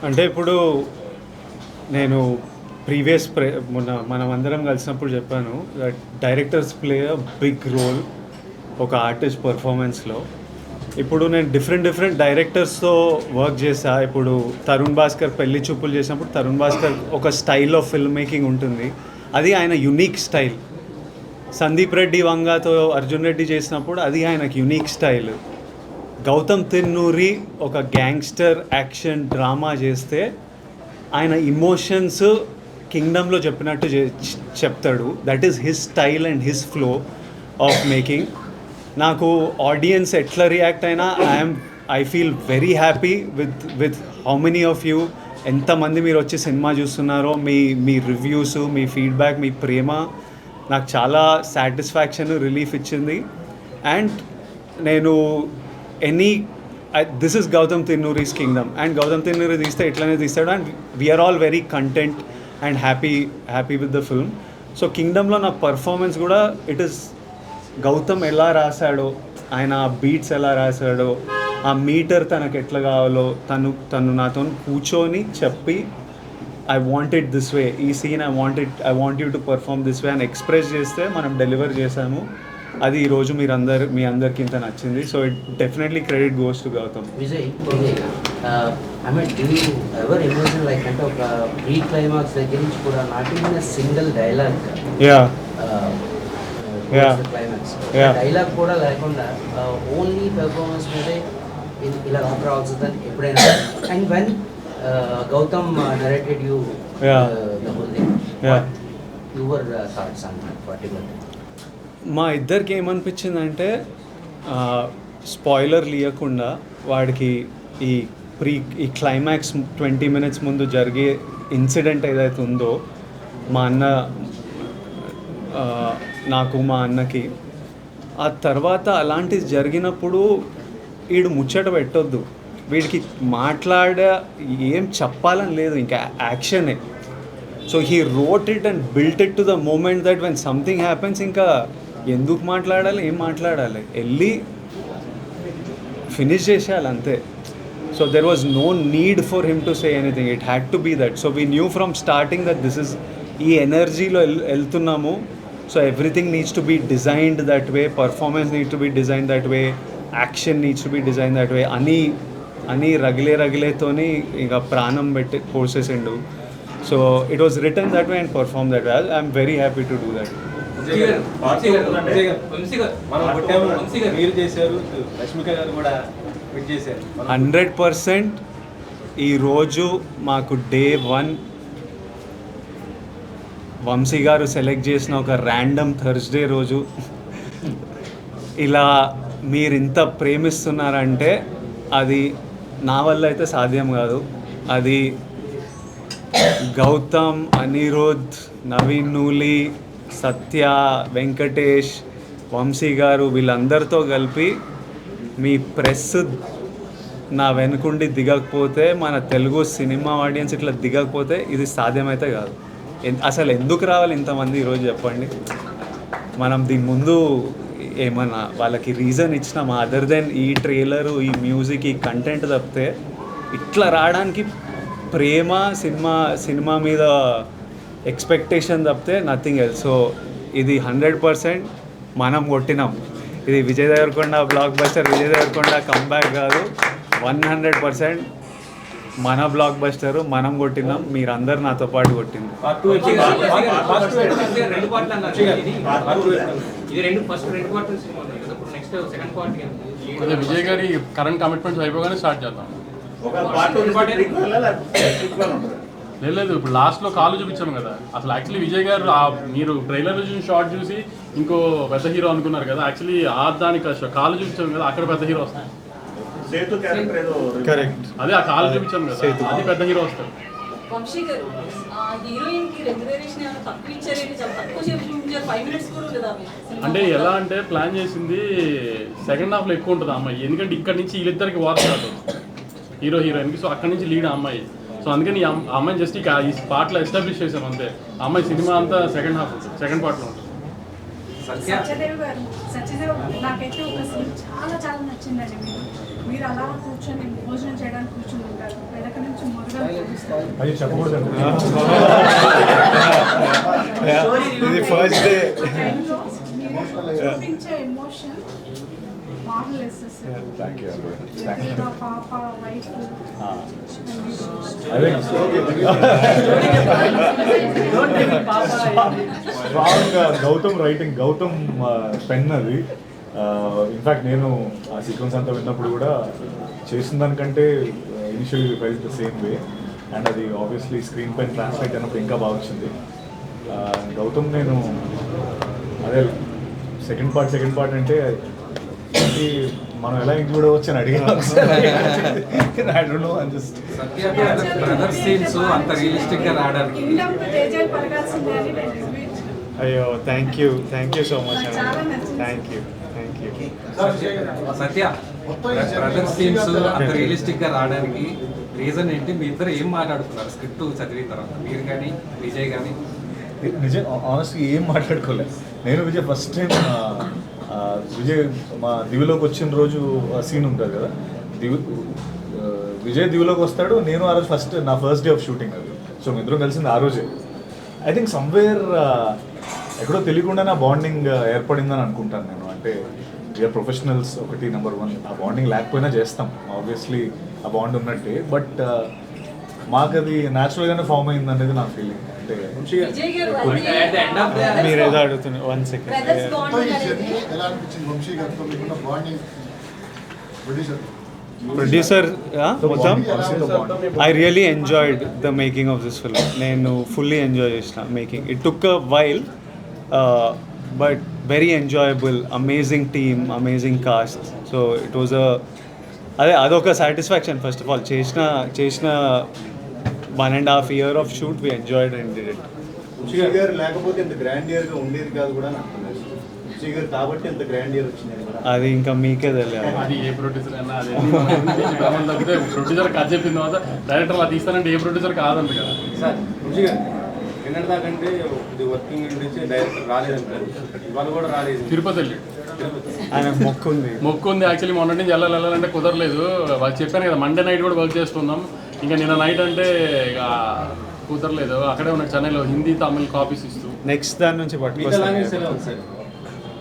అంటే ఇప్పుడు నేను ప్రీవియస్ మనం అందరం కలిసినప్పుడు చెప్పాను that directors play a big role ఒక ఆర్టిస్ట్ పర్ఫార్మెన్స్లో. ఇప్పుడు నేను డిఫరెంట్ డైరెక్టర్స్తో వర్క్ చేసా. ఇప్పుడు తరుణ్ భాస్కర్ పెళ్లి చూపులు చేసినప్పుడు తరుణ్ భాస్కర్ ఒక స్టైల్ ఆఫ్ ఫిల్మ్ మేకింగ్ ఉంటుంది, అది ఆయన యునీక్ స్టైల్. సందీప్ రెడ్డి వంగాతో అర్జున్ రెడ్డి చేసినప్పుడు అది ఆయనకు యునీక్ స్టైల్. గౌతమ్ తిన్నూరి ఒక గ్యాంగ్స్టర్ యాక్షన్ డ్రామా చేస్తే ఆయన ఇమోషన్స్ కింగ్డమ్లో చెప్పినట్టు చెప్తాడు. That is his style and his flow of making. నాకు ఆడియన్స్ ఎట్లా రియాక్ట్ అయినా I feel very happy with how many of you, ఎంతమంది మీరు వచ్చి సినిమా చూస్తున్నారో, మీ రివ్యూస్, మీ ఫీడ్బ్యాక్, మీ ప్రేమ నాకు చాలా సాటిస్ఫాక్షన్, రిలీఫ్ ఇచ్చింది. అండ్ నేను this is Gautam Tinnanuri's Kingdom, and Gautam Tinnanuri తీస్తే ఇట్లనే తీస్తాడు, and we're all very content and happy with the film. So కింగ్డమ్లో నా పర్ఫార్మెన్స్ కూడా ఇట్ ఈస్ గౌతమ్ ఎలా రాశాడో, ఆయన బీట్స్ ఎలా రాశాడో, ఆ మీటర్ తనకు ఎట్లా కావాలో తను నాతో కూర్చొని చెప్పి I want it this way, ఈ scene I want you to perform this way అని ఎక్స్ప్రెస్ చేస్తే మనం డెలివర్ చేశాము. అది ఈరోజు మీ అందరికి ఇంత నచ్చింది. So it definitely credit goes to Gautam. Vijay, I mean do you ever emotion like అంటే ఒక ప్రీ క్లైమాక్స్ దగ్గర నుంచి కూడా not even a single dialogue, climax dialogue కూడా లేకుండా ఓన్లీ పెర్ఫార్మెన్స్ మీదే ఇలా రావాల్సిందని ఎప్పుడైనా? And when Gautam narrated you the whole thing, your thoughts on that particular? మా ఇద్దరికి ఏమనిపించిందంటే, స్పాయిలర్ లేకుండా వాడికి ఈ క్లైమాక్స్ 20 minutes ముందు జరిగే ఇన్సిడెంట్ ఏదైతే ఉందో, నాకు మా అన్నకి ఆ తర్వాత అలాంటిది జరిగినప్పుడు వీడు ముచ్చట పెట్టొద్దు, వీడికి ఏం చెప్పాలని లేదు, ఇంకా యాక్షనే. So he wrote it and built it to the moment that when something happens ఇంకా ఎందుకు మాట్లాడాలి, ఏం మాట్లాడాలి, వెళ్ళి ఫినిష్ చేసేయాలి అంతే. So there was no need for him to say anything, it had to be that. So we knew from starting that this is ఈ ఎనర్జీలో వెళ్తున్నాము. So everything needs to be designed that way, performance needs to be design that way, action needs to be design that way అని రగిలేతోని ఇక ప్రాణం పెట్టి పోసేసిండు. So it was written that way and perform that way. I'm very happy to do that. 100% ఈరోజు మాకు day 1 Vamsi గారు select చేసిన ఒక ర్యాండమ్ థర్స్డే రోజు ఇలా మీరు ఇంత ప్రేమిస్తున్నారంటే అది నా వల్ల అయితే సాధ్యం కాదు. అది గౌతమ్, అనిరుద్, నవీన్ నూలి, సత్య, వెంకటేష్, వంశీ గారు వీళ్ళందరితో కలిపి మీ ప్రెస్ నా వెనుకుండి దిగకపోతే, మన తెలుగు సినిమా ఆడియన్స్ ఇట్లా దిగకపోతే ఇది సాధ్యమైతే కాదు. అసలు ఎందుకు రావాలి ఇంతమంది ఈరోజు చెప్పండి? మనం దీని ముందు ఏమన్నా వాళ్ళకి రీజన్ ఇచ్చినామా అదర్ దెన్ ఈ ట్రైలరు, ఈ మ్యూజిక్, ఈ కంటెంట్ తప్పితే? ఇట్లా రావడానికి ప్రేమ, సినిమా మీద ఎక్స్పెక్టేషన్ తప్పితే నథింగ్ ఎల్స్. సో ఇది 100% మనం కొట్టినాం. ఇది Vijay Deverakonda blockbuster, Vijay Deverakonda comeback కాదు, 100% మన బ్లాక్ బస్టరు, మనం కొట్టినాం, మీరందరూ నాతో పాటు కొట్టింది. విజయ్ గారి కరెంట్ కమిట్మెంట్స్ అయిపోగానే స్టార్ట్ చేద్దాం. లేదు, ఇప్పుడు లాస్ట్లో కాలు చూపించాము కదా. అసలు యాక్చువల్లీ విజయ్ గారు మీరు ట్రైలర్ చూసి షార్ట్ చూసి ఇంకో పెద్ద హీరో అనుకున్నారు కదా. యాక్చువల్లీ దానికి కాలు చూపించాము కదా, అక్కడ పెద్ద హీరో వస్తాడు. కరెక్ట్, అదే ఆ కాలు చూపించాము కదా, అది పెద్ద హీరో వస్తాడు. వంశీ గారు హీరోయిన్ కి రెగ్యులరేషన్ ఏమైనా తక్కువ ఇచ్చారేంటి? చాలా తక్కువ సేపు చూపించారు, 5 minutes కూడా లేదా? అంటే ఎలా అంటే ప్లాన్ చేసింది సెకండ్ హాఫ్లో ఎక్కువ ఉంటుంది అమ్మాయి, ఎందుకంటే ఇక్కడ నుంచి వీళ్ళిద్దరికి వార్ స్టార్ట్ అవుతుంది హీరో హీరోయిన్కి. సో అక్కడ నుంచి లీడ్ అమ్మాయి. సో అందుకని ఆ అమ్మాయిని జస్ట్ ఈ పార్ట్లో ఎస్టాబ్లిష్ చేసాం అంతే. ఆ అమ్మాయి సినిమా అంతా సెకండ్ హాఫ్ ఉంటుంది, సెకండ్ పార్ట్లో ఉంటుంది. సత్యదేవ్ గారు, నాకైతే ఒక సీన్ చాలా నచ్చిందండి. మీరు అలా కూర్చొని భోజనం చేయడానికి కూర్చొని ఉంటారు, వెనక నుంచి మురుగన్ అది చెప్పకూడదండి. ఇది ఫస్ట్ డే. చూపించే emotion marvellous sir. Thank you. Hero పాప వైఫ్ అదే strong Gautam writing, Gautam pen అది. ఇన్ఫ్యాక్ట్ నేను ఆ సీక్వెన్స్ అంతా విన్నప్పుడు కూడా చేసిన దానికంటే initially felt the same way. And అది ఆబ్వియస్లీ స్క్రీన్ పైన ట్రాన్స్లేట్ అయినప్పుడు ఇంకా బాగా వచ్చింది. గౌతమ్ నేను అదే సెకండ్ పార్ట్ అంటే ఇది మనం ఎలా ఇంక్లూడ్ అవ్వచ్చు అని అడిగాను. I don't know, I'm just brother scenes అంత రియలిస్టిక్ గా రావడానికి కింగ్డమ్ తేజల్ పరగాల్సిందే అని నేను రివ్యూ ఇచ్చాను. అయ్యో థ్యాంక్ యూ సో మచ్ నాకు చాలా నచ్చింది. Thank you. Satya brother scenes అంత రియలిస్టిక్ గా రావడానికి రీజన్ ఏంటి? మీ ఇద్దరు ఏం మాట్లాడుతున్నారు స్క్రిప్ట్ చదివిన తర్వాత? మీరు కానీ విజయ్ కానీ? నిజం ఆనెస్ట్గా ఏం మాట్లాడుకోలేదు. నేను విజయ్ ఫస్ట్ టైం విజయ్ మా దివిలోకి వచ్చిన రోజు సీన్ ఉంటుంది కదా, విజయ్ దివిలోకి వస్తాడు, నేను ఆ రోజు నా ఫస్ట్ డే ఆఫ్ షూటింగ్ అది. సో మీ ఇద్దరం కలిసింది ఆ రోజే. ఐ థింక్ సమ్వేర్ ఎక్కడో తెలియకుండా నా బాండింగ్ ఏర్పడిందని అనుకుంటాను నేను. అంటే వీఆర్ ప్రొఫెషనల్స్ ఒకటి, నెంబర్ 1. ఆ బాండింగ్ లేకపోయినా చేస్తాం ఆబ్వియస్లీ, ఆ బాండ్ ఉన్నట్టే. బట్ మాకు అది న్యాచురల్గానే ఫామ్ అయింది అనేది నా ఫీలింగ్. అంటే విజయ్ గారు మీరు ఏదో అడుగుతున్నారు. 1 సెకండ్. బ్రదర్స్ బాండింగ్ అనేది ఎలా అనిపించింది వంశీ గారితో మీకున్న బాండింగ్? ప్రొడ్యూసర్ మొత్తం bonding I really enjoyed the making of this film. నేను ఫుల్లీ ఎంజాయ్ చేసిన making. It took a while but very enjoyable. Amazing team, amazing cast. So it was అదొక satisfaction. First of all చేసిన 1.5 year of shoot we enjoyed and did it. Vamsi గారు లేకపోతే ఇంత grand year గా ఉండేది కాదు కూడా నాకు తెలుసు. వంశీ గారు కాబట్టి ఇంత గ్రాండ్ ఇయర్ వచ్చింది కూడా. అది ఇంకా మీకే తెలియాలి. అది ఏ ప్రొడ్యూసర్ అన్నా అది క్రమం తప్పితే ప్రొడ్యూసర్ కథ చెప్పిన తర్వాత డైరెక్టర్ అలా తీస్తానంటే ఏ ప్రొడ్యూసర్ కాదంట కదా. సార్ వంశీ గారు నిన్నటిదాకంటే ఇది వర్కింగ్ గురించి డైరెక్టర్ రాలేదంటారు, ఇవాళ కూడా రాలేదు. తిరుపతి వెళ్ళి ఆయనకు మొక్కు ఉంది. యాక్చువల్లీ మొన్నటి నుంచి వెళ్ళాలంటే కుదరలేదు. వాళ్ళు చెప్పాను కదా మండే నైట్ కూడా వర్క్ చేస్తున్నాం. ఇంకా నిన్న నైట్ అంటే ఇక కుదరలేదు. అక్కడే ఉన్న చెన్నైలో హిందీ తమిళ్ కాపీస్ ఇస్తూ నెక్స్ట్ దాని నుంచి సార్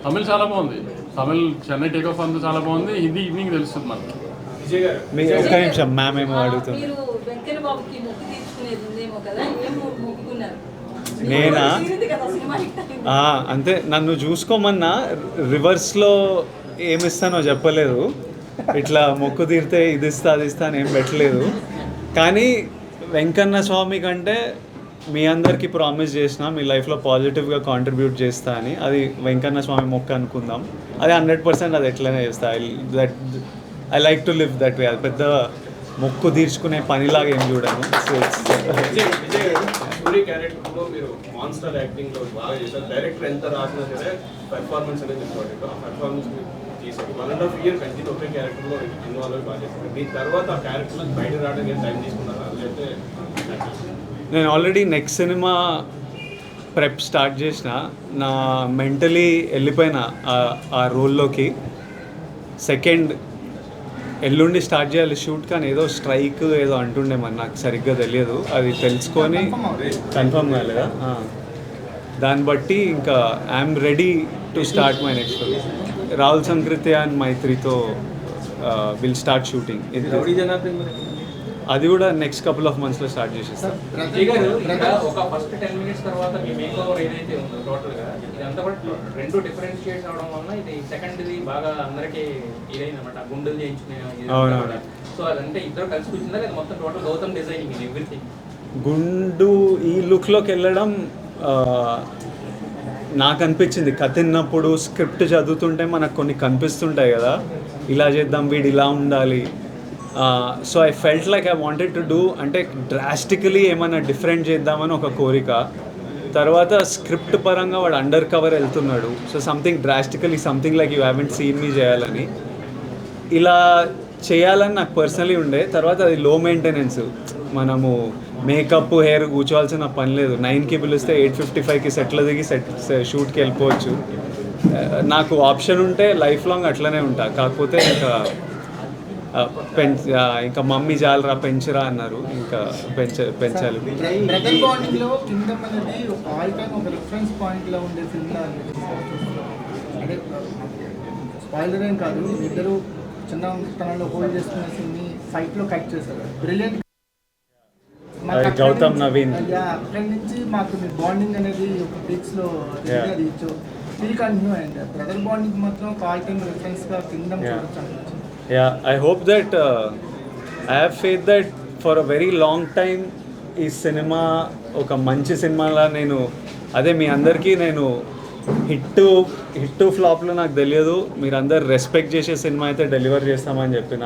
తమిళ్ చాలా బాగుంది. తమిళ్ చెన్నై టేక్ ఆఫ్ అంతా చాలా బాగుంది. హిందీ ఈవినింగ్ తెలుస్తుంది మనకి. విజయ్ గారు మీకు ఒక్క నిమిషం మ్యామ్ ఏమో అడుగుతుంది. మీరు వెంకయ్య బాబుకి మొక్కు తీర్చుకునేది ఉందేమో కదా, ఏం మొక్కుకున్నారు? నేనా? తీరింది కదా సినిమా హిట్ అయింది. అంతే, నన్ను చూసుకోమన్నా రివర్స్లో ఏమిస్తానో చెప్పలేదు. ఇట్లా మొక్కు తీరితే ఇది ఇస్తా అది ఇస్తా అని ఏం పెట్టలేదు. కానీ వెంకన్న స్వామి కంటే మీ అందరికీ ప్రామిస్ చేసిన మీ లైఫ్లో పాజిటివ్గా కాంట్రిబ్యూట్ చేస్తా అని. అది వెంకన్న స్వామి మొక్క అనుకుందాం. అది 100% అది ఎట్లనే చేస్తా. I like to live that way. అది పెద్ద మొక్కు తీర్చుకునే పనిలాగా ఏం చూడను. స్టోరీ క్యారెక్టర్లో మీరు మాన్స్టర్ యాక్టింగ్లో బాగా చేశారు. డైరెక్టర్ ఎంత రాసినా సరే పెర్ఫార్మెన్స్ అనేది ఇంపార్టెంట్. ఆ పెర్ఫార్మెన్స్ చేశారు. 1.5 year కంటిన్యూ ఒకే క్యారెక్టర్లో ఇన్వాల్వ్ అయ్యి బాగా చేశారు. దీని తర్వాత ఆ క్యారెక్టర్లో బయట రావడానికి ఏం టైం తీసుకున్నారా? లేకపోతే నేను already next cinema prep start చేసిన. నా మెంటలీ వెళ్ళిపోయిన ఆ రోల్లోకి. సెకండ్ ఎల్లుండి స్టార్ట్ చేయాలి షూట్, కానీ ఏదో స్ట్రైక్ ఏదో అంటుండే మరి నాకు సరిగ్గా తెలియదు. అది తెలుసుకొని కన్ఫర్మ్ కాలేదా, దాన్ని బట్టి ఇంకా I'm ready to start my next film. Rahul Sankrityan and మైత్రితో విల్ స్టార్ట్ షూటింగ్. అది కూడా నెక్స్ట్ కపుల్ ఆఫ్ మంత్స్లో స్టార్ట్ చేసేస్తాం. విజయ్ గారు ఒక ఫస్ట్ 10 minutes తర్వాత మీ మేక్ ఓవర్ ఏదైతే ఉందో టోటల్గా ఇదంతా కూడా 2 డిఫరెన్షియేట్ అవడం వల్ల ఇది సెకండ్ది బాగా అందరికీ ఇదైందన్నమాట. గుండెలు చేయించుకునే. సో అదంటే ఇద్దరు కలిసి కూర్చుందా లేదా మొత్తం టోటల్ గౌతమ్ డిజైనింగ్ ఇది ఎవ్రీథింగ్? గుండు ఈ లుక్లోకి వెళ్ళడం నాకు అనిపించింది. కథ విన్నప్పుడు స్క్రిప్ట్ చదువుతుంటే మనకు కొన్ని కనిపిస్తుంటాయి కదా, ఇలా చేద్దాం, వీడు ఇలా ఉండాలి. So I felt like I wanted to do, అంటే డ్రాస్టికలీ ఏమైనా డిఫరెంట్ చేద్దామని ఒక కోరిక. తర్వాత స్క్రిప్ట్ పరంగా వాడు అండర్ కవర్ వెళ్తున్నాడు. So something drastically, something like you haven't seen me చేయాలని, ఇలా చేయాలని నాకు పర్సనలీ ఉండే. తర్వాత అది లో మెయింటెనెన్స్. మనము మేకప్ హెయిర్ కూర్చోవాల్సిన పని లేదు. 9కి పిలిస్తే 8:55కి సెట్లో దిగి షూట్కి వెళ్ళిపోవచ్చు. నాకు ఆప్షన్ ఉంటే లైఫ్ లాంగ్ అట్లనే ఉంటా. కాకపోతే ఇంకా ఇంకా మమ్మీ జాలరా పెంచరా అన్నారు, ఇంకా పెంచాలి. బ్రదర్ బాండింగ్ లో కింగ్డమ్ అనేది ఒక ఆల్ టైమ్ ఒక రిఫరెన్స్ పాయింట్ లో ఉండే సినిమా అంటే స్పాయిలర్ ఏం కాదు, ఇద్దరు చిన్నతనంలో హోల్డ్ చేసుకున్న సినిమా ఫైట్ లో కట్ చేశారు, బ్రిలియంట్. గౌతమ్ నవీన్ అక్కడి నుంచి మాకు మీ బాండింగ్ అనేది ఒక పిక్స్ లో అది స్టిల్ కంటిన్యూ అయింది. బ్రదర్ బాండింగ్ మాత్రం ఒక ఆల్ టైమ్ రిఫరెన్స్ గా కింగ్డమ్ చూడొచ్చు అనిపించింది. I hope that I have faith that for a very long time ఈ సినిమా ఒక మంచి సినిమాలా నేను అదే మీ అందరికీ నేను హిట్ ఫ్లాప్లో నాకు తెలియదు, మీరందరు రెస్పెక్ట్ చేసే సినిమా అయితే డెలివర్ చేస్తామని చెప్పిన.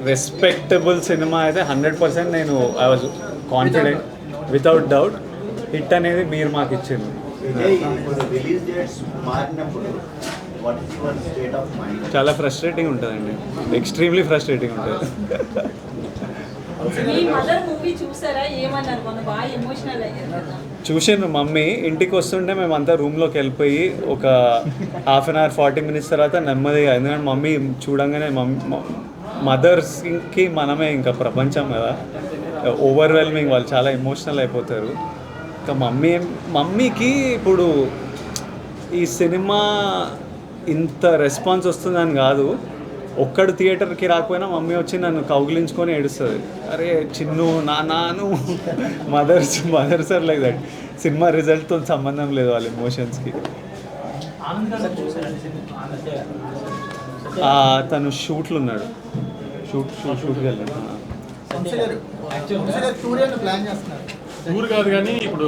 రెస్పెక్టబుల్ సినిమా అయితే 100% నేను I was confident without doubt. Hit అనేది మీరు మాకు ఇచ్చింది. చాలా ఫ్రస్ట్రేటింగ్ ఉంటుందండి, ఎక్స్ట్రీమ్లీ ఫ్రస్ట్రేటింగ్ ఉంటుంది. మీ మదర్ మూవీ చూసారా? ఏమన్నారు? మన బాగా ఎమోషనల్ అయ్యారు కదా. చూసాను. మమ్మీ ఇంటికి వస్తుంటే మేమంతా రూమ్లోకి వెళ్ళిపోయి ఒక హాఫ్ అన్ అవర్ 40 minutes తర్వాత నెమ్మదిగా, ఎందుకంటే మమ్మీ చూడంగానే మదర్స్కి మనమే ఇంకా ప్రపంచం కదా, ఓవర్వెల్మింగ్, వాళ్ళు చాలా ఎమోషనల్ అయిపోతారు. ఇంకా మమ్మీకి ఇప్పుడు ఈ సినిమా ఇంత రెస్పాన్స్ వస్తుందని కాదు, ఒక్కడు థియేటర్కి రాకపోయినా మమ్మీ వచ్చి నన్ను కౌగిలించుకొని ఏడుస్తుంది. అరే చిన్ను నాను mothers are like that. Cinema రిజల్ట్తో సంబంధం లేదు వాళ్ళ ఎమోషన్స్కి. తను షూట్లు ఉన్నాడు, షూట్కి వెళ్ళాడు. టూర్ కాదు కానీ ఇప్పుడు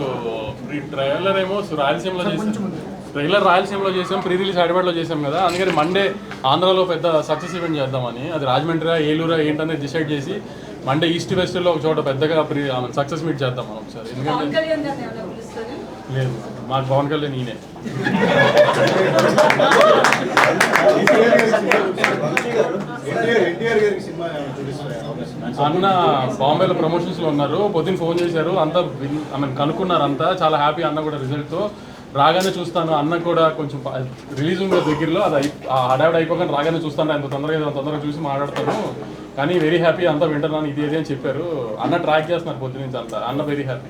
ట్రైలర్ ఏమో రాయలసీమలో చేసాం, రాయలసీమలో చేసాం, ప్రీ రిలీజ్ హైదరాబాద్లో చేసాం కదా. అందుకని మండే ఆంధ్రాలో పెద్ద సక్సెస్ ఈవెంట్ చేద్దామని, అది రాజమండ్రి ఏలూరు ఏంటనేది డిసైడ్ చేసి మండే ఈస్ట్ వెస్ట్లో ఒక చోట పెద్దగా సక్సెస్ మీట్ చేద్దాం మనం ఒకసారి. ఎందుకంటే లేదు, మాకు పవన్ కళ్యాణ్ ఈయనే. అన్న బాంబేలో ప్రమోషన్స్లో ఉన్నారు, పొద్దున్న ఫోన్ చేశారు, అంతా కనుక్కున్నారు, అంతా చాలా హ్యాపీ. అన్న కూడా రిజల్ట్తో రాగానే చూస్తాను, అన్న కూడా కొంచెం రిలీజ్ ఉంది దగ్గరలో, అది హడావిడ అయిపోగానే రాగానే చూస్తాను, అంత తొందరగా చూసి మాట్లాడతాను, కానీ వెరీ హ్యాపీ, అంతా వింటున్నాను ఇది అని చెప్పారు. అన్న ట్రాక్ చేస్తున్నారు పొద్దు నుంచి అంతా, అన్న వెరీ హ్యాపీ.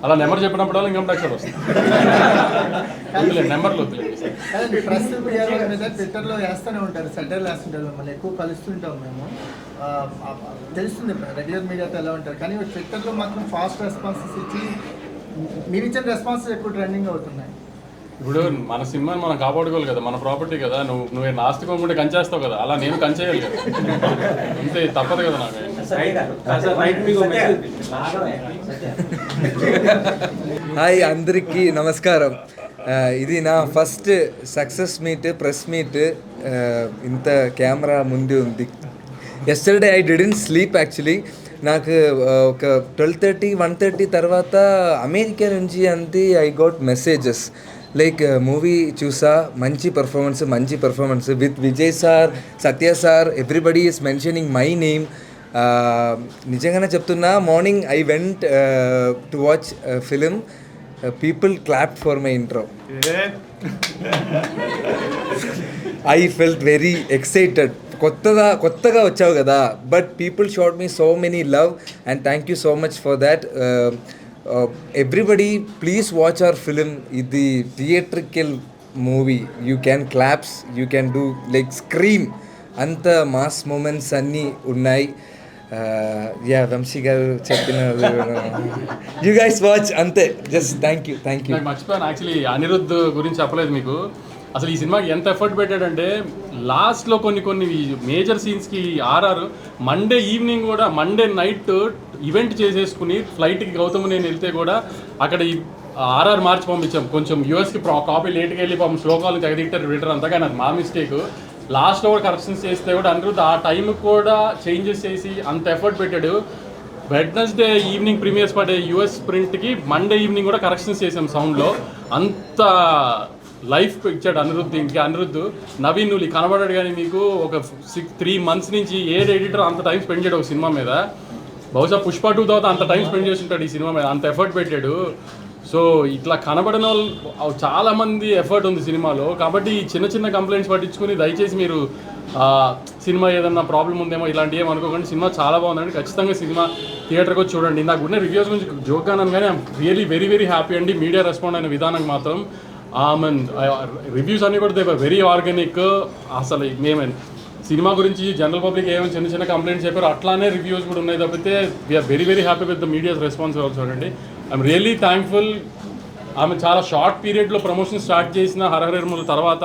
అలా నెంబర్ చెప్పినప్పుడు ఇన్కమ్ ట్యాక్స్ వస్తుంది, నెంబర్లు ట్విట్టర్లో వేస్తూనే ఉంటారు, సెటర్లు వేస్తుంటారు, మిమ్మల్ని ఎక్కువ కలుస్తుంటాం మేము, తెలుస్తుంది రెగ్యులర్ మీడియాతో ఎలా ఉంటారు, కానీ ట్విట్టర్లో మాత్రం ఫాస్ట్ రెస్పాన్సెస్ ఇచ్చి మీరు ఇచ్చిన రెస్పాన్సెస్ ఎక్కువ ట్రెండింగ్ అవుతున్నాయి. ఇప్పుడు మన సినిమాని మనం కాపాడుకోవాలి కదా, మన ప్రాపర్టీ కదా, నువ్వు నాస్తి కొనుక్కుంటే కంచేస్తావు కదా, అలా నేను కంచేయాలి కదా, అంతే తప్పదు కదా నాకు. హాయ్ అందరికీ నమస్కారం. ఇది నా first success meet, press meet, ఇంత కెమెరా ముందు ఉంది. Yesterday I didn't sleep actually. నాకు ఒక 12:30, 1:30 తర్వాత అమెరికా నుంచి అంతే I got messages like movie చూసా, మంచి performance with Vijay sir, Satya sir, everybody is mentioning my name. నిజంగానే చెప్తున్నా, morning I went to watch film, people clapped for my intro. I felt very excited. కొత్తగా వచ్చావు కదా, but people showed me so many love and thank you so much for that. Everybody please watch our film. ఇది theatrical movie, you can claps, you can do like scream, అంత mass moments అన్నీ ఉన్నాయి. వంశీ గారు చెప్పిన you guys watch, అంతే. Just thank you. మర్చిపోయాను actually, Anirudh గురించి చెప్పలేదు మీకు. అసలు ఈ సినిమాకి ఎంత ఎఫర్ట్ పెట్టాడంటే, లాస్ట్లో కొన్ని మేజర్ సీన్స్కి మండే ఈవినింగ్ కూడా, మండే నైట్ ఈవెంట్ చేసేసుకుని ఫ్లైట్కి గౌతమ్ నేను వెళ్తే కూడా అక్కడ మార్చి పంపించాం. కొంచెం యూఎస్కి కాపీ లేట్కి వెళ్ళి శ్లోకాలను తెగదిట్టారు రిటర్ అంతా, కానీ అది మా మిస్టేక్. లాస్ట్లో కూడా కరెక్షన్స్ చేస్తే కూడా అనిరుద్ధ్ ఆ టైంకి కూడా చేంజెస్ చేసి అంత ఎఫర్ట్ పెట్టాడు. వెడ్నెస్డే ఈవినింగ్ ప్రీమియర్స్ పడే యూఎస్ ప్రింట్కి మండే ఈవినింగ్ కూడా కరెక్షన్స్ చేసాం సౌండ్లో. అంత లైఫ్ ఇచ్చాడు అనిరుద్ధ్. ఇంకా అనిరుద్ధ్ నవీన్ నువ్వు కనబడాడు, కానీ మీకు ఒక 3 months నుంచి ఏ ఎడిటర్ అంత టైం స్పెండ్ చేయడు ఒక సినిమా మీద. బహుశా పుష్ప 2 తర్వాత అంత టైం స్పెండ్ చేస్తుంటాడు ఈ సినిమా మీద, అంత ఎఫర్ట్ పెట్టాడు. సో ఇట్లా కనబడిన వాళ్ళు చాలామంది ఎఫర్ట్ ఉంది సినిమాలో. కాబట్టి ఈ చిన్న చిన్న కంప్లైంట్స్ పట్టించుకుని దయచేసి మీరు సినిమా ఏదన్నా ప్రాబ్లం ఉందేమో ఇలాంటివి ఏమి అనుకోకండి. సినిమా చాలా బాగుందండి. ఖచ్చితంగా సినిమా థియేటర్కి వచ్చి చూడండి. నాకు ఉన్న రివ్యూస్ గురించి జోక్గా అన్నాను కానీ I'm really very very happy అండి. మీడియా రెస్పాండ్ అయిన విధానం మాత్రం రివ్యూస్ అన్నీ కూడా దే వెరీ ఆర్గానిక్. అసలు మేమేం సినిమా గురించి జనరల్ పబ్లిక్ ఏమైనా చిన్న చిన్న కంప్లైంట్స్ చెప్పారు అట్లానే రివ్యూస్ కూడా ఉన్నాయి తప్పితే we're very very happy with the media's response also అండి. I'm really thankful. ఆమె చాలా షార్ట్ పీరియడ్లో ప్రమోషన్ స్టార్ట్ చేసిన హరహరముల తర్వాత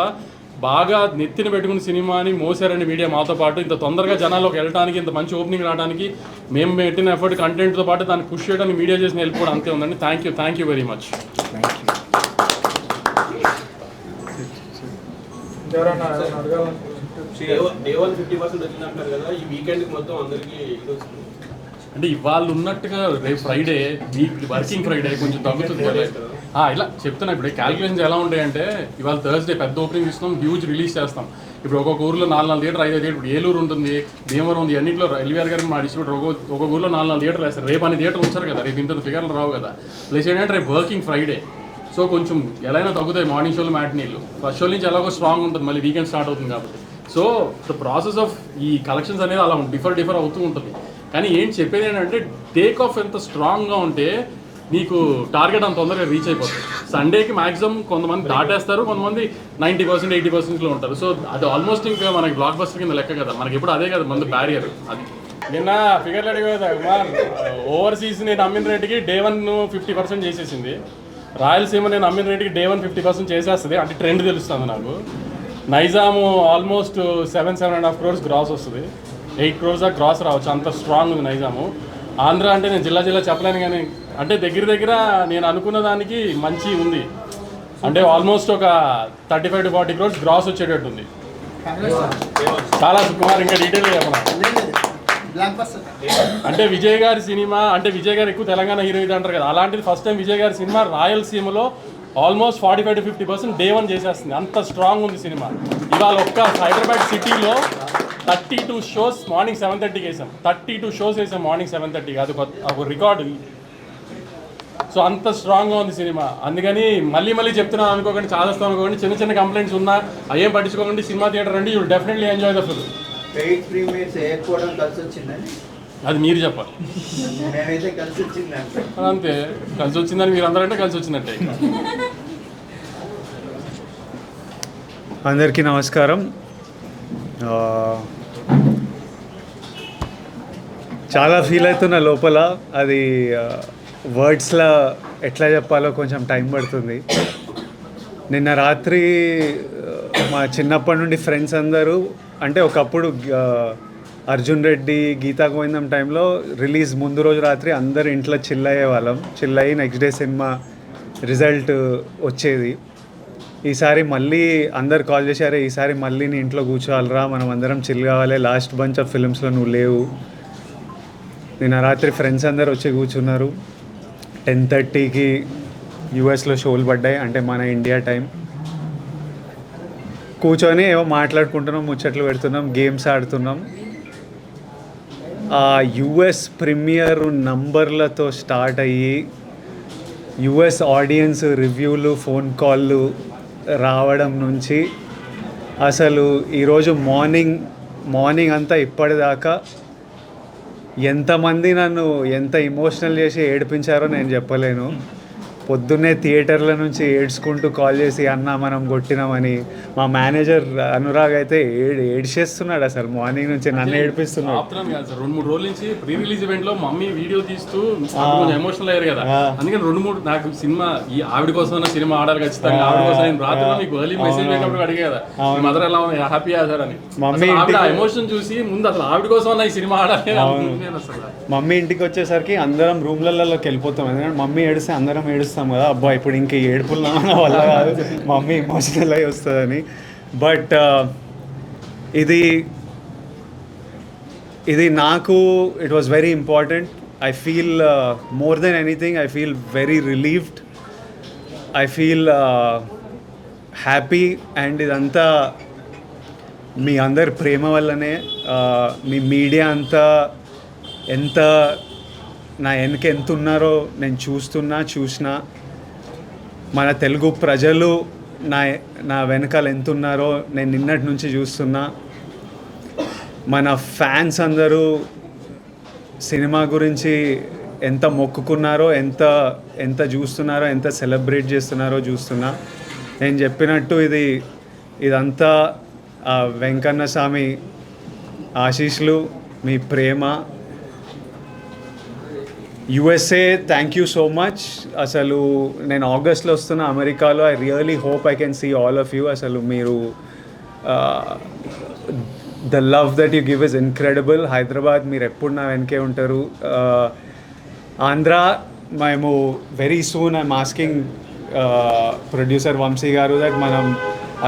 బాగా నెత్తిన పెట్టుకున్న సినిమాని మోసారండి మీడియా మాతో పాటు. ఇంత తొందరగా జనాల్లోకి వెళ్ళడానికి, ఇంత మంచి ఓపెనింగ్ రావడానికి మేము పెట్టిన ఎఫర్ట్ కంటెంట్తో పాటు దాన్ని పుష్ చేయడానికి మీడియా చేసిన హెల్ప్ కూడా అంతే ఉందండి. Thank you very much. Day 1 50% వచ్చిందంటారు కదా, ఈ వీకెండ్కి మొత్తం అందరికీ ఇది వస్తుంది అంటే ఇవాళ ఉన్నట్టుగా రేపు ఫ్రైడే వర్కింగ్ ఫ్రైడే కొంచెం తగ్గుతుంది కదా. ఇలా చెప్తున్నా ఇప్పుడు క్యాలిక్యులేషన్స్ ఎలా ఉంటాయంటే ఇవాళ థర్స్డే పెద్ద ఓపెనింగ్ ఇస్తున్నాం, హ్యూజ్ రిలీజ్ చేస్తాం. ఇప్పుడు ఒక్కొక్క ఊర్లో 4 థియేటర్ 5 థియేటర్. ఇప్పుడు ఏలూరు ఉంటుంది, భీమవరం ఉంది, అన్నింటిలో ఎల్వీఆర్ గారికి మా డిస్ట్రిబ్యూటర్ ఒక్కొక్క ఊర్లో 4 థియేటర్లు వేస్తారు. రేపు అన్ని థియేటర్లు ఉంచారు కదా, రేపు ఇంత ఫిగర్లు రావు కదా. ప్లస్ ఏంటంటే రేపు వర్కింగ్ ఫ్రైడే, సో కొంచెం ఎలా అయినా తగ్గుతాయి మార్నింగ్ షోలు మ్యాట్నీలు. ఫస్ట్ షో నుంచి ఎలాగో స్ట్రాంగ్ ఉంటుంది, మళ్ళీ వీకెండ్ స్టార్ట్ అవుతుంది కాబట్టి. సో ద ప్రాసెస్ ఆఫ్ ఈ కలెక్షన్స్ అనేది అలా డిఫర్ అవుతూ ఉంటుంది. కానీ ఏంటి చెప్పేది ఏంటంటే టేక్ ఆఫ్ ఎంత స్ట్రాంగ్గా ఉంటే నీకు టార్గెట్ అంత తొందరగా రీచ్ అయిపోతుంది. సండేకి మ్యాక్సిమం కొంతమంది దాటేస్తారు, కొంతమంది 90% 80%లో ఉంటారు. సో అది ఆల్మోస్ట్ ఇంకా మనకి బ్లాక్ బస్టర్ కింద లెక్క కదా, మనకి ఎప్పుడు అదే కదా మన బ్యారియర్. అది నిన్న ఫిగర్లు అడిగేదా ఓవర్సీస్ నేను అమ్మిన రేటుకి డే 1 50% చేసేసింది. రాయలసీమ నేను అమ్మిన రేటుకి డే 1 50% చేసేస్తుంది. అంటే ట్రెండ్ తెలుస్తుంది నాకు. నైజాము ఆల్మోస్ట్ 7.5 crores గ్రాస్ వస్తుంది, 8 crores దాకా గ్రాస్ రావచ్చు, అంత స్ట్రాంగ్ ఉంది నైజాము. ఆంధ్ర అంటే నేను జిల్లా చెప్పలేను కానీ అంటే దగ్గర నేను అనుకున్న దానికి మంచి ఉంది. అంటే ఆల్మోస్ట్ ఒక 35 to 40 crores గ్రాస్ వచ్చేటట్టు ఉంది. చాలా కుమార్ ఇంకా డీటెయిల్గా చెప్పాలి. అంటే విజయ్ గారి సినిమా, అంటే విజయ్ గారు ఎక్కువ తెలంగాణ హీరో ఇది అంటారు కదా, అలాంటిది ఫస్ట్ టైం విజయ్ గారి సినిమా రాయలసీమలో ఆల్మోస్ట్ 45 to 50% డే 1 చేసేస్తుంది. అంత స్ట్రాంగ్ ఉంది సినిమా. ఇవాళ ఒక్క హైదరాబాద్ సిటీలో 32 షోస్ మార్నింగ్ 7:30కి వేసాం. 32 షోస్ వేసాం మార్నింగ్ 7:30కి. అది ఒక రికార్డు. సో అంత స్ట్రాంగ్గా ఉంది సినిమా. అందుకని మళ్ళీ చెప్తున్నాను అనుకోకండి, చాలా స్ట్రాంగ్ అనుకోకండి. చిన్న చిన్న కంప్లైంట్స్ ఉన్నా అయ్యేం పట్టించుకోకండి. సినిమా థియేటర్ రండి, you will definitely enjoy the film. Paid premieres వేయకపోవడం కలిసి వచ్చిందని అది మీరు చెప్పాలి. మేమైతే కలిసి వచ్చిందంటే అంతే, కలిసి వచ్చిందని మీరు అందరంటే కలిసి వచ్చిందంటే. అందరికీ నమస్కారం. చాలా ఫీల్ అవుతున్నా లోపల. అది వర్డ్స్లో ఎట్లా చెప్పాలో కొంచెం టైం పడుతుంది. నిన్న రాత్రి మా చిన్నప్పటి నుండి ఫ్రెండ్స్ అందరూ, అంటే ఒకప్పుడు అర్జున్ రెడ్డి గీతా గోవిందం టైంలో రిలీజ్ ముందు రోజు రాత్రి అందరు ఇంట్లో చిల్ అయ్యేవాళ్ళం. చిల్ అయ్యి నెక్స్ట్ డే సినిమా రిజల్ట్ వచ్చేది. ఈసారి మళ్ళీ అందరు కాల్ చేశారు, ఈసారి మళ్ళీ నీ ఇంట్లో కూర్చోవాలరా, మనం అందరం చిల్ కావాలి, లాస్ట్ బంచ్ ఆఫ్ ఫిల్మ్స్లో నువ్వు లేవు. నిన్న రాత్రి ఫ్రెండ్స్ అందరు వచ్చి కూర్చున్నారు. 10:30కి యూఎస్లో షోలు పడ్డాయి, అంటే మన ఇండియా టైం. కూర్చొని ఏవో మాట్లాడుకుంటున్నాం, ముచ్చట్లు పెడుతున్నాం, గేమ్స్ ఆడుతున్నాం. ఆ యుఎస్ ప్రీమియర్ నంబర్లతో స్టార్ట్ అయ్యి యుఎస్ ఆడియన్స్ రివ్యూలు, ఫోన్ కాళ్ళు రావడం నుంచి అసలు ఈరోజు మార్నింగ్ అంతా ఇప్పటిదాకా ఎంతమంది నన్ను ఎంత ఎమోషనల్ చేసి ఏడిపించారో నేను చెప్పలేను. పొద్దున్నే థియేటర్ల నుంచి ఏడ్చుకుంటూ కాల్ చేసి అన్న మనం కొట్టినామని. మా మేనేజర్ అనురాగ్ అయితే ఏడ్చేస్తున్నాడు అసలు, మార్నింగ్ నుంచి నన్ను ఏడిపిస్తున్నాడు. 2-3 రోజుల నుంచి ప్రీ రిలీజ్ ఈవెంట్ లో మమ్మీ వీడియో తీస్తూ కొంచెం ఎమోషనల్ అయ్యారు కదా. అందుకని 2-3 నాకు సినిమా ఈ ఆవిడ కోసం సినిమా ఆడాలి ఖచ్చితంగా, ఆవిడ కోసం నేను రాత్రిలో మీకు ఎర్లీ మెసేజ్ పెట్టినప్పుడు అడిగే కదా మీ మదర్ ఎలా ఉంది, హ్యాపీ సార్ అని. మమ్మీ ఆవిడ ఎమోషన్ చూసి ముందు అసలు ఆవిడ కోసం ఈ సినిమా ఆడాలి. మమ్మీ ఇంటికి వచ్చేసరికి అందరం రూమ్లలోకి వెళ్ళిపోతాం, ఎందుకంటే మమ్మీ ఏడిస్తే అందరం ఏడుస్తాం కదా. అబ్బా ఇప్పుడు ఇంక ఏడుపులు నా వల్ల కాదు, మమ్మీ ఎమోషనల్ అయి వస్తుందని. బట్ ఇది నాకు it was very important. I feel more than anything I feel very relieved, I feel happy. And ఇదంతా మీ అందరి ప్రేమ వల్లనే. మీ మీడియా అంతా ఎంత నా వెనక ఎంత ఉన్నారో నేను చూసినా. మన తెలుగు ప్రజలు నా నా వెనకాల ఎంత ఉన్నారో నేను నిన్నటి నుంచి చూస్తున్నా. మన ఫ్యాన్స్ అందరూ సినిమా గురించి ఎంత మొక్కుకున్నారో, ఎంత చూస్తున్నారో, ఎంత సెలబ్రేట్ చేస్తున్నారో చూస్తున్నా. నేను చెప్పినట్టు ఇదంతా వెంకన్న స్వామి ఆశీస్సులు, మీ ప్రేమ. USA thank you so much. అసలు నేను ఆగస్ట్లో వస్తున్నా అమెరికాలో. I really hope I can see all of you. అసలు మీరు the love that you give is incredible. Hyderabad మీరు ఎప్పుడు నా వెనకే ఉంటారు. ఆంధ్ర మేము very soon I'm asking producer Vamsi గారు దట్ మనం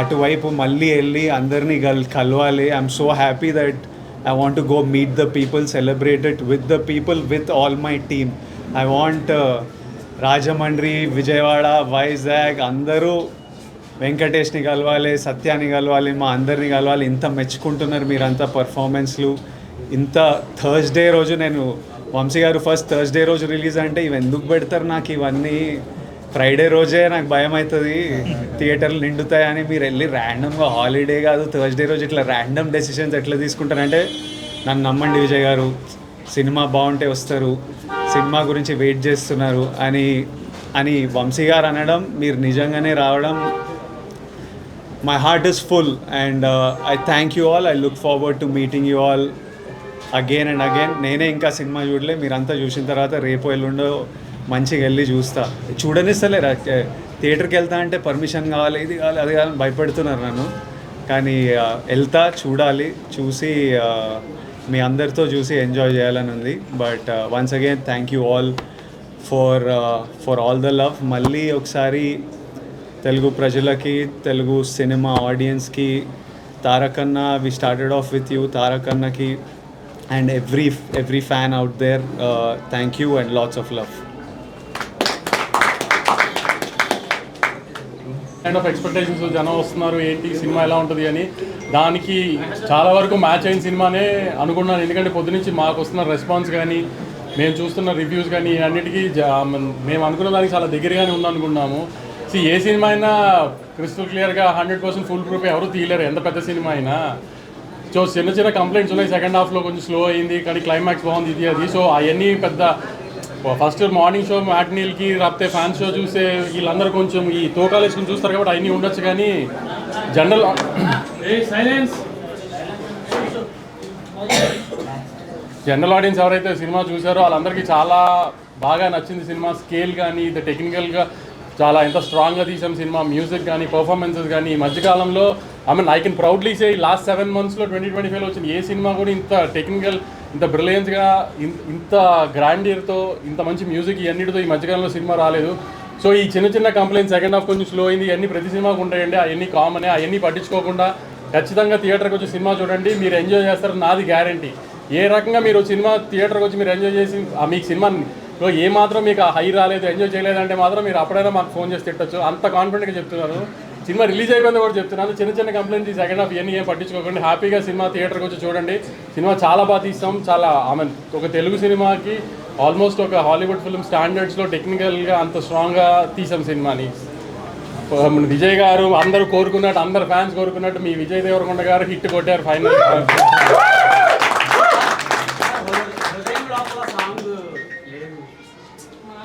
అటువైపు మళ్ళీ వెళ్ళి అందరినీ కలవాలి. I'm so happy that I want to go meet the people, celebrate it with the people, with all my team. I want Rajamandri, Vijayawada, Vizag, అందరూ వెంకటేష్ని కలవాలి, సత్యాన్ని కలవాలి, మా అందరిని కలవాలి. ఇంత మెచ్చుకుంటున్నారు మీరంతా పర్ఫార్మెన్స్లు. ఇంత థర్స్డే రోజు నేను వంశీ గారు ఫస్ట్ థర్స్డే రోజు రిలీజ్ అంటే ఇవి ఎందుకు పెడతారు నాకు ఇవన్నీ, ఫ్రైడే రోజే నాకు భయం అవుతుంది థియేటర్లు నిండుతాయని. మీరు వెళ్ళి ర్యాండమ్గా హాలిడే కాదు థర్స్డే రోజు ఇట్లా ర్యాండమ్ డెసిషన్స్ ఎట్లా తీసుకుంటారంటే నన్ను నమ్మండి విజయ్ గారు, సినిమా బాగుంటే వస్తారు, సినిమా గురించి వెయిట్ చేస్తున్నారు అని వంశీ గారు అనడం, మీరు నిజంగానే రావడం, my heart is full. And I thank you all. I look forward to meeting you all again and again. నేనే ఇంకా సినిమా చూడలే, మీరంతా చూసిన తర్వాత రేపు ఎల్లుండో మంచిగా వెళ్ళి చూడనిస్తలేరు. థియేటర్కి వెళ్తా అంటే పర్మిషన్ కావాలి, ఇది కావాలి, అది కావాలని భయపెడుతున్నారు నన్ను. కానీ వెళ్తా, చూడాలి, చూసి మీ అందరితో చూసి ఎంజాయ్ చేయాలని ఉంది. But once again thank you all for all the love. మళ్ళీ ఒకసారి తెలుగు ప్రజలకి, తెలుగు సినిమా ఆడియన్స్కి, Tarakanna, we started off with you, తారకన్నకి and every fan out there, thank you and lots of love. Kind of expectations జనం వస్తున్నారు, ఏంటి సినిమా ఎలా ఉంటుంది అని, దానికి చాలా వరకు మ్యాచ్ అయిన సినిమానే అనుకున్నాను. ఎందుకంటే పొద్దునుంచి మాకు వస్తున్న రెస్పాన్స్ కానీ, మేము చూస్తున్న రివ్యూస్ కానీ అన్నిటికీ మేము అనుకున్న దానికి చాలా దగ్గరగానే ఉందనుకున్నాము. ఏ సినిమా అయినా క్రిస్టల్ క్లియర్గా 100% ఫుల్ ప్రూఫ్ ఎవరు తీయలేరు, ఎంత పెద్ద సినిమా అయినా. సో చిన్న కంప్లైంట్స్ ఉన్నాయి. సెకండ్ హాఫ్లో కొంచెం స్లో అయింది, కానీ క్లైమాక్స్ బాగుంది, ఇది అది. సో అవన్నీ పెద్ద ఫస్ట్ మార్నింగ్ షో మ్యాట్నీల్కి రాకపోతే ఫ్యాన్స్ షో చూసే వీళ్ళందరూ కొంచెం ఈ తోకాలు వేసుకుని చూస్తారు కాబట్టి అవన్నీ ఉండొచ్చు. కానీ జనరల్ ఆడియన్స్ ఎవరైతే సినిమా చూసారో వాళ్ళందరికీ చాలా బాగా నచ్చింది సినిమా. స్కేల్ కానీ, ఇది టెక్నికల్గా చాలా ఎంత స్ట్రాంగ్గా తీసాం సినిమా. మ్యూజిక్ కానీ, పర్ఫార్మెన్సెస్ కానీ ఈ మధ్యకాలంలో I can proudly say last 7 monthsలో 2025లో వచ్చిన ఏ సినిమా కూడా ఇంత టెక్నికల్, ఇంత బ్రిలియన్స్గా, ఇంత గ్రాండియర్తో, ఇంత మంచి మ్యూజిక్ ఇవన్నిటితో ఈ మధ్యకాలంలో సినిమా రాలేదు. సో ఈ చిన్న కంప్లైంట్స్, సెకండ్ హాఫ్ కొంచెం స్లో అయింది, ఇవన్నీ ప్రతి సినిమాకు ఉంటాయండి. అవన్నీ కామనే. అవన్నీ పట్టించుకోకుండా ఖచ్చితంగా థియేటర్కి వచ్చి సినిమా చూడండి, మీరు ఎంజాయ్ చేస్తారు, నాది గ్యారంటీ. ఏ రకంగా మీరు సినిమా థియేటర్కి వచ్చి మీరు ఎంజాయ్ చేసి మీకు సినిమాలో ఏమాత్రం మీకు హై రాలేదు, ఎంజాయ్ చేయలేదంటే మాత్రం మీరు అప్పుడైనా మాకు ఫోన్ చేసి తిట్టచ్చు. అంత కాన్ఫిడెంట్గా చెప్తున్నారు. సినిమా రిలీజ్ అయిపోయింది కూడా చెప్తున్నాను. చిన్న కంప్లైంట్స్, సెకండ్ హాఫ్ ఇవన్నీ ఏం పట్టించుకోకండి. హ్యాపీగా సినిమా థియేటర్కి వచ్చి చూడండి. సినిమా చాలా బాగా తీస్తాం. చాలా ఒక తెలుగు సినిమాకి ఆల్మోస్ట్ ఒక హాలీవుడ్ ఫిల్మ్ స్టాండర్డ్స్లో టెక్నికల్గా అంత స్ట్రాంగ్గా తీసాం సినిమాని. విజయ్ గారు అందరూ కోరుకున్నట్టు, అందరు ఫ్యాన్స్ కోరుకున్నట్టు మీ విజయ్ దేవరకొండ గారు హిట్ కొట్టారు ఫైనల్.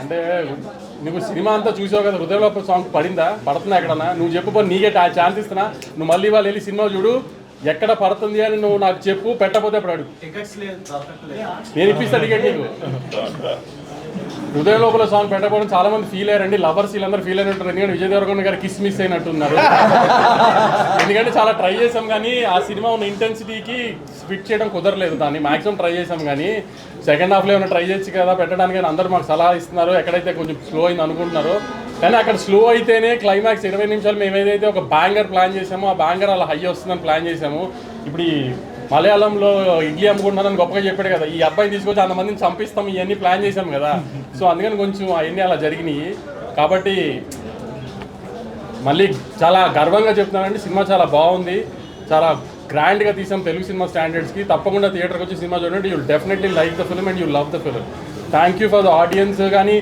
అంటే నువ్వు సినిమా అంతా చూసావు కదా, హృదయంలో సాంగ్ పడుతుందా ఎక్కడన్నా? నువ్వు చెప్పు, నీకే ఛాన్స్ ఇస్తున్నా. నువ్వు మళ్ళీ వాళ్ళు వెళ్ళి సినిమా చూడు, ఎక్కడ పడుతుంది అని నువ్వు నాకు చెప్పు, పెట్టకపోతే అప్పుడు అడుగు, నేను ఇప్పిస్తా టికెట్ నీకు. హృదయ లోపల సాంగ్ పెట్టకపోవడం చాలా మంది ఫీల్ అయ్యారండి. లవర్స్ వీళ్ళందరూ ఫీల్ అయినట్టు, ఎందుకంటే విజయ్ దేవరకొండ గారు కిస్ మిస్ అయినట్టున్నారు. ఎందుకంటే చాలా ట్రై చేసాం కానీ ఆ సినిమా ఉన్న ఇంటెన్సిటీకి ఫిట్ చేయడం కుదరలేదు. దాన్ని మాక్సిమం ట్రై చేసాం కానీ సెకండ్ హాఫ్లో ఏమైనా ట్రై చేయొచ్చు కదా పెట్టడానికి అని అందరూ మాకు సలహా ఇస్తున్నారు. ఎక్కడైతే కొంచెం స్లో అయింది అనుకుంటున్నారో, కానీ అక్కడ స్లో అయితేనే క్లైమాక్స్ 20 నిమిషాలు మేము ఏదైతే ఒక బ్యాంగర్ ప్లాన్ చేసామో ఆ బ్యాంగర్ అలా హై వస్తుందని ప్లాన్ చేసాము. ఇప్పుడు ఈ మలయాళంలో ఇడ్లీ అమ్ముకుంటున్నారని గొప్పగా చెప్పాడు కదా, ఈ అబ్బాయిని తీసుకొచ్చి అంతమందిని చంపిస్తాం ఇవన్నీ ప్లాన్ చేసాం కదా. సో అందుకని కొంచెం అవన్నీ అలా జరిగినాయి. కాబట్టి మళ్ళీ చాలా గర్వంగా చెప్తున్నానండి, సినిమా చాలా బాగుంది, చాలా గ్రాండ్గా తీసాం తెలుగు సినిమా స్టాండర్డ్స్కి. తప్పకుండా థియేటర్కి వచ్చి సినిమా చూడండి. You'll definitely like the film and you love the film. Thank you for the audience. కానీ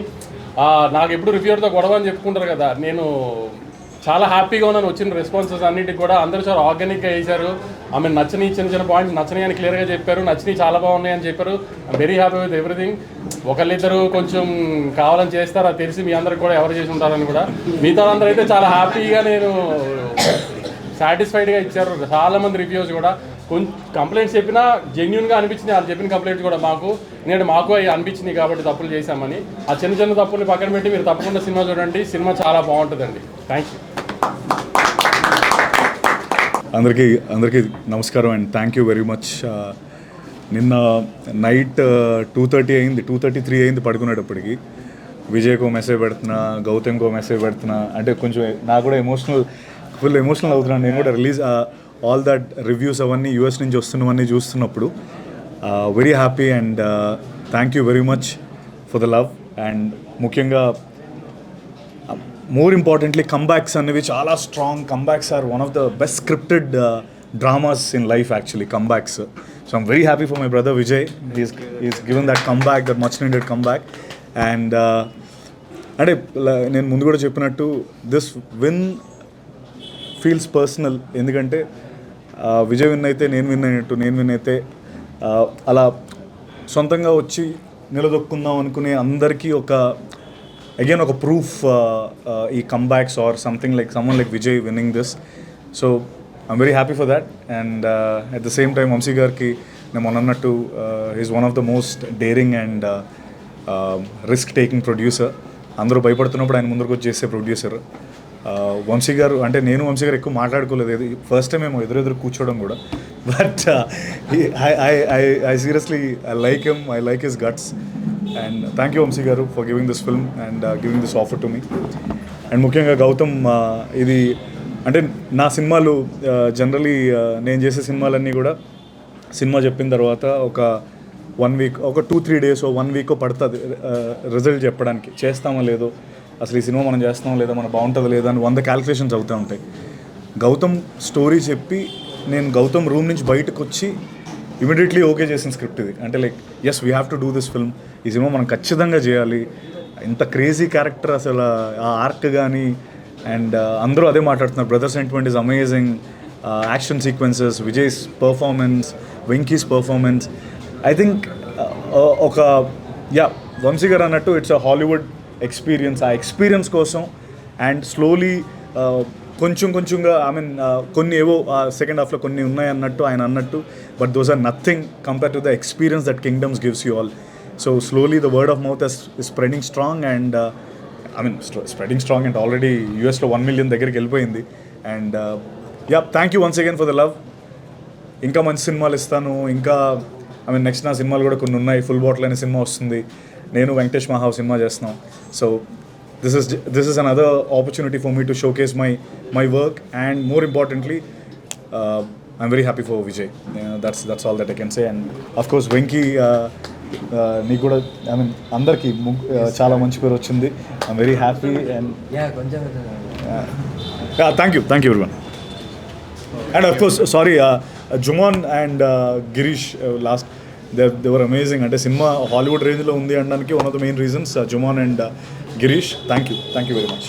నాకు ఎప్పుడు రివ్యూర్తో గొడవ అని చెప్పుకుంటారు కదా, నేను చాలా హ్యాపీగా ఉన్నాను. వచ్చిన రెస్పాన్సెస్ అన్నిటికి కూడా అందరూ చాలా ఆర్గానిక్గా వేశారు. ఆమె నచ్చని చిన్న చిన్న పాయింట్స్ నచ్చని అని క్లియర్గా చెప్పారు, నచ్చినవి చాలా బాగున్నాయి అని చెప్పారు. I'm very happy with everything. ఒకళ్ళిద్దరు కొంచెం కావాలని చేస్తారు, అది తెలిసి మీ అందరికి కూడా ఎవరు చేసి ఉంటారని కూడా. మిగతా అందరూ అయితే చాలా హ్యాపీగా నేను సాటిస్ఫైడ్గా ఇచ్చారు. చాలామంది రివ్యూస్ కూడా కొంచెం కంప్లైంట్స్ చెప్పినా జెన్యున్గా అనిపించింది. వాళ్ళు చెప్పిన కంప్లైంట్స్ కూడా మాకు ఎందుకంటే మాకు అవి అనిపించింది కాబట్టి తప్పులు చేశామని. ఆ చిన్న చిన్న తప్పుల్ని పక్కన పెట్టి మీరు తప్పకుండా సినిమా చూడండి. సినిమా చాలా బాగుంటుందండి. Thank you. అందరికీ నమస్కారం and thank you very much. నిన్న నైట్ 2:30 అయింది, 2:33 అయింది పడుకునేటప్పటికి. విజయ్కో మెసేజ్ పెడుతున్నా, గౌతమ్కో మెసేజ్ పెడుతున్నా, అంటే కొంచెం నాకు కూడా ఫుల్ ఎమోషనల్ అవుతున్నాను. నేను కూడా రిలీజ్ ఆల్ దట్ రివ్యూస్ అవన్నీ యూఎస్ నుంచి వస్తున్నవన్నీ చూస్తున్నప్పుడు very happy and thank you very much for the love. And ముఖ్యంగా మోర్ ఇంపార్టెంట్లీ కంబ్యాక్స్ అనేవి చాలా స్ట్రాంగ్. Comebacks are one of the best scripted dramas in life actually, comebacks. So I'm very happy for my brother Vijay. Is given that comeback, that much needed comeback. And అంటే నేను ముందు కూడా చెప్పినట్టు this win feels personal. ఎందుకంటే Vijay win అయితే నేను win అయినట్టు, నేను విన్ అయితే అలా సొంతంగా వచ్చి నిలదొక్కుందాం అనుకునే అందరికీ ఒక ప్రూఫ్ ఈ comebacks are something like someone like Vijay winning this. So I'm very happy for that. And at the same time Vamsi గారికి నేను మొన్నట్టు is one of the most daring and risk taking producer. అందరూ భయపడుతున్నప్పుడు ఆయన ముందరకు వచ్చి చేసే ప్రొడ్యూసర్. వంశీ గారు అంటే నేను వంశీ గారు ఎక్కువ మాట్లాడుకోలేదు, ఫస్ట్ టైం మేము ఎదురెదురు కూర్చోవడం కూడా. But I seriously I like him, I like his guts. And thank you Vamsi గారు for giving this film and giving this offer to me. And ముఖ్యంగా గౌతమ్, ఇది అంటే నా సినిమాలు జనరలీ నేను చేసే సినిమాలన్నీ కూడా సినిమా చెప్పిన తర్వాత ఒక 1 వీక్, ఒక 2-3 days, 1 week పడుతుంది రిజల్ట్ చెప్పడానికి. చేస్తామో లేదో, అసలు ఈ సినిమా మనం చేస్తామో లేదా, మనం బాగుంటుందో లేదా అని 100 క్యాలిక్యులేషన్స్ అవుతూ ఉంటాయి. గౌతమ్ స్టోరీ చెప్పి నేను గౌతమ్ రూమ్ నుంచి బయటకు వచ్చి ఇమీడియట్లీ ఓకే చేసిన స్క్రిప్ట్ ఇది. అంటే like yes we have to do this film, ఈ సినిమా మనం ఖచ్చితంగా చేయాలి. ఇంత క్రేజీ క్యారెక్టర్, అసలు ఆ ఆర్క్ కానీ. అండ్ అందరూ అదే మాట్లాడుతున్నారు, brother sentiment is amazing, action sequences, Vijay's performance, Venky's performance. I think Vamsi గారు అన్నట్టు ఇట్స్ అ హాలీవుడ్ ఎక్స్పీరియన్స్. ఆ ఎక్స్పీరియన్స్ కోసం అండ్ స్లోలీ కొంచెంగా ఐ మీన్ కొన్ని ఏవో సెకండ్ హాఫ్లో కొన్ని ఉన్నాయి అన్నట్టు ఆయన అన్నట్టు, but those are nothing compare to the experience that Kingdom's gives you all. So slowly the word of mouth is spreading strong and spreading strong and already యూఎస్లో 1 million దగ్గరికి వెళ్ళిపోయింది. And thank you once again for the love. ఇంకా మంచి సినిమాలు ఇస్తాను. ఇంకా next నా సినిమాలు కూడా కొన్ని ఉన్నాయి. ఫుల్ బాటిల్ అనే సినిమా వస్తుంది, నేను వెంకటేష్ మహావ్ సినిమా చేస్తున్నాం. So this is another opportunity for me to showcase my work, and more importantly I'm very happy for Vijay. That's all that I can say. And of course Venki, నీకు కూడా అందరికీ చాలా మంచి పేరు వచ్చింది. I'm very happy and thank you everyone. And of course sorry, Juman and Girish last they were amazing. అంటే cinema Hollywood రేంజ్లో ఉంది అనడానికి one of the main reasons Juman and Girish. Thank you very much.